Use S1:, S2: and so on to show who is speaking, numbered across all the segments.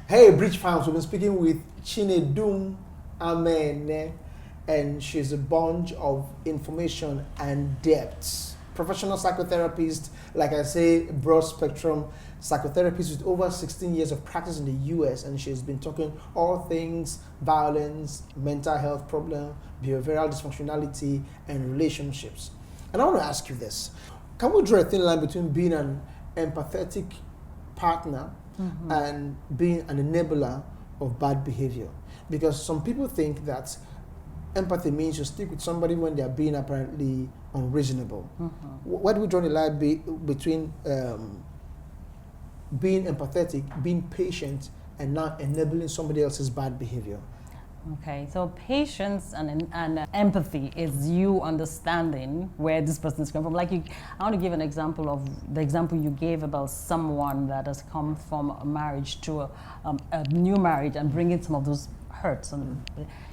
S1: Hey, Bridge fans, we've been speaking with Chinedum Amene, and she's a bunch of information and depths. Professional psychotherapist, like I say, broad spectrum psychotherapist with over 16 years of practice in the US, and she's been talking all things violence, mental health problem, behavioral dysfunctionality, and relationships. And I want to ask you this. Can we draw a thin line between being an empathetic partner and being an enabler of bad behavior? Because some people think that empathy means you stick with somebody when they are being apparently unreasonable. Where do we draw the line between being empathetic, being patient, and not enabling somebody else's bad behavior?
S2: Okay, so patience and empathy is you understanding where this person is coming from. Like I want to give an example of the example you gave about someone that has come from a marriage to a new marriage and bringing some of those hurts. And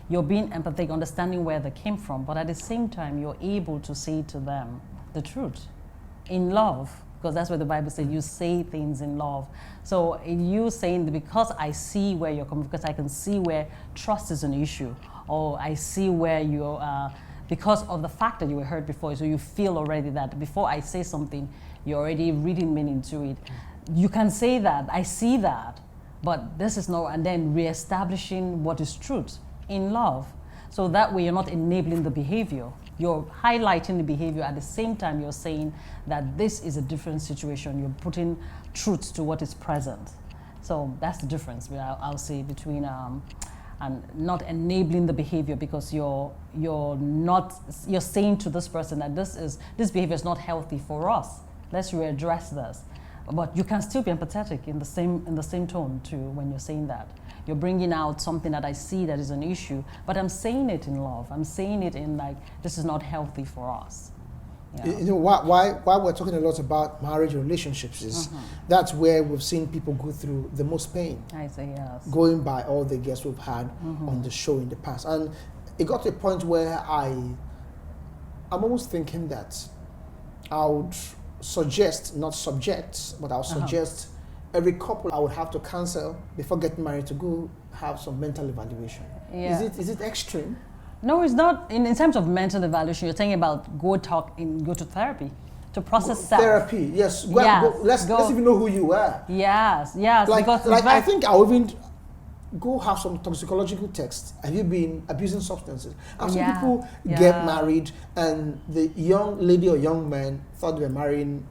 S2: you're being empathetic, understanding where they came from, but at the same time, you're able to say to them the truth in love. Because that's what the Bible says, you say things in love. So you saying, because I see where you're coming from, because I can see where trust is an issue, or I see where you are, because of the fact that you were hurt before, so you feel already that before I say something, you're already reading meaning to it. You can say that, I see that, but this is no, and then reestablishing what is truth in love. So that way you're not enabling the behavior. You're highlighting the behavior at the same time you're saying that this is a different situation. You're putting truth to what is present. So that's the difference, I'll say, between and not enabling the behavior, because you're saying to this person that this behavior is not healthy for us. Let's readdress this. But you can still be empathetic in the same tone too when you're saying that. You're bringing out something that I see that is an issue, but I'm saying it in love. I'm saying it in like, this is not healthy for us.
S1: You know, why we're talking a lot about marriage and relationships is that's where we've seen people go through the most pain.
S2: I say yes.
S1: Going by all the guests we've had on the show in the past. And it got to a point where I'm almost thinking that I would suggest, not subject, but I'll suggest every couple I would have to counsel before getting married to go have some mental evaluation.
S2: Yeah.
S1: Is it extreme?
S2: No, it's not. In terms of mental evaluation, you're talking about go to therapy to process self.
S1: Therapy, yes. Let's even know who you are.
S2: Yes.
S1: Like I think I'll even go have some toxicological tests. Have you been abusing substances? And some people get married and the young lady or young man thought they were marrying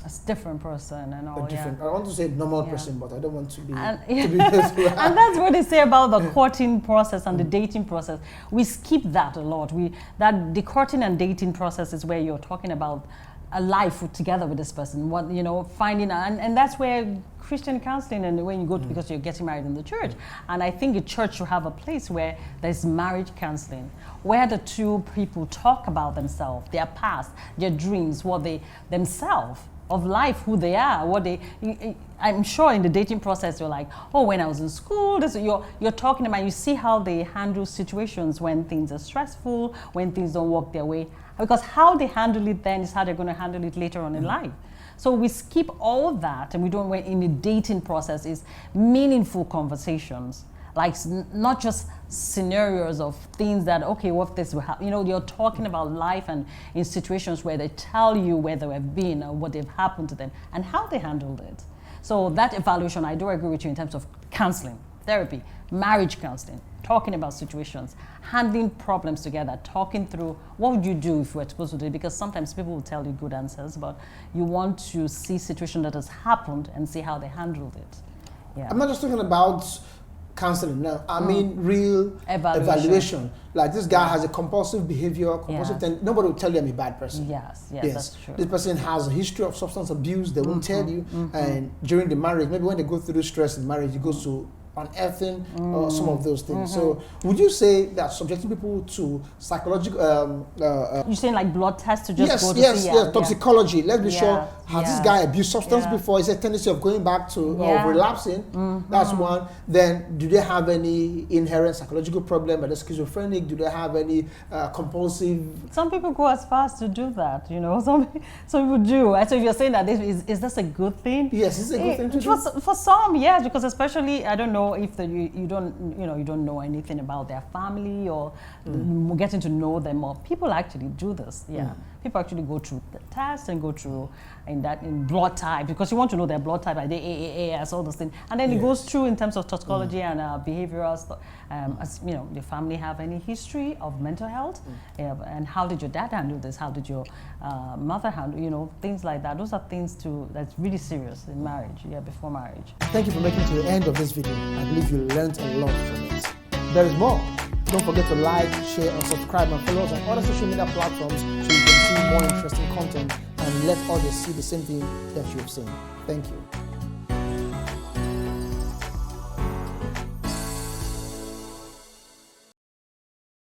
S2: a different person and all.
S1: I want to say normal person, but I don't want to be.
S2: And that's what they say about the courting process and the dating process. We skip that a lot. The courting and dating process is where you're talking about a life together with this person. Finding and that's where Christian counseling and when you go to, because you're getting married in the church. And I think the church should have a place where there's marriage counseling, where the two people talk about themselves, their past, their dreams, what they themselves of life, who they are, I'm sure in the dating process you're like, oh, when I was in school, you're talking about, you see how they handle situations when things are stressful, when things don't work their way, because how they handle it then is how they're going to handle it later on in life. So we skip all that, and we don't, in the dating process is meaningful conversations, like not just scenarios of things that, okay, what if this will happen? You're talking about life and in situations where they tell you where they have been or what they've happened to them and how they handled it. So that evaluation, I do agree with you in terms of counseling, therapy, marriage counseling, talking about situations, handling problems together, talking through what would you do if you were exposed to it, because sometimes people will tell you good answers, but you want to see situation that has happened and see how they handled it. Yeah.
S1: I'm not just talking about counseling now. I mean real evaluation. Like this guy has a compulsive behavior, thing. Nobody will tell you I'm a bad person.
S2: Yes, that's true.
S1: This person has a history of substance abuse. They won't tell you. And during the marriage, maybe when they go through stress in marriage, it goes to unearthing some of those things. So would you say that subjecting people to psychological
S2: You're saying like blood tests to just
S1: yes,
S2: go to
S1: yes,
S2: see?
S1: yes, toxicology. Let's be
S2: Yeah,
S1: sure, has this
S2: yeah,
S1: guy abused substance
S2: yeah.
S1: before? Is there a tendency of going back to
S2: Yeah.
S1: relapsing? That's one. Then, do they have any inherent psychological problem? Are they schizophrenic? Do they have any compulsive?
S2: Some people go as far as to do that, you know. Some people do. And so if you're saying that is this a good thing?
S1: Yes, it's a good thing to do.
S2: For some, yes, because especially I don't know if you don't know anything about their family or getting to know them, or people actually do this. Yeah, people actually go through the test and go through in blood type, because you want to know their blood type, like the AAAS, all those things, and then it goes through in terms of toxicology and behavioral stuff. As you know, your family have any history of mental health, and how did your dad handle this? How did your mother handle? You know, things like that. Those are things that's really serious in marriage. Yeah, before marriage.
S1: Thank you for making it to the end of this video. I believe you learned a lot from it. There is more. Don't forget to like, share, and subscribe, and follow us on other social media platforms so you can see more interesting content and let others see the same thing that you have seen. Thank you.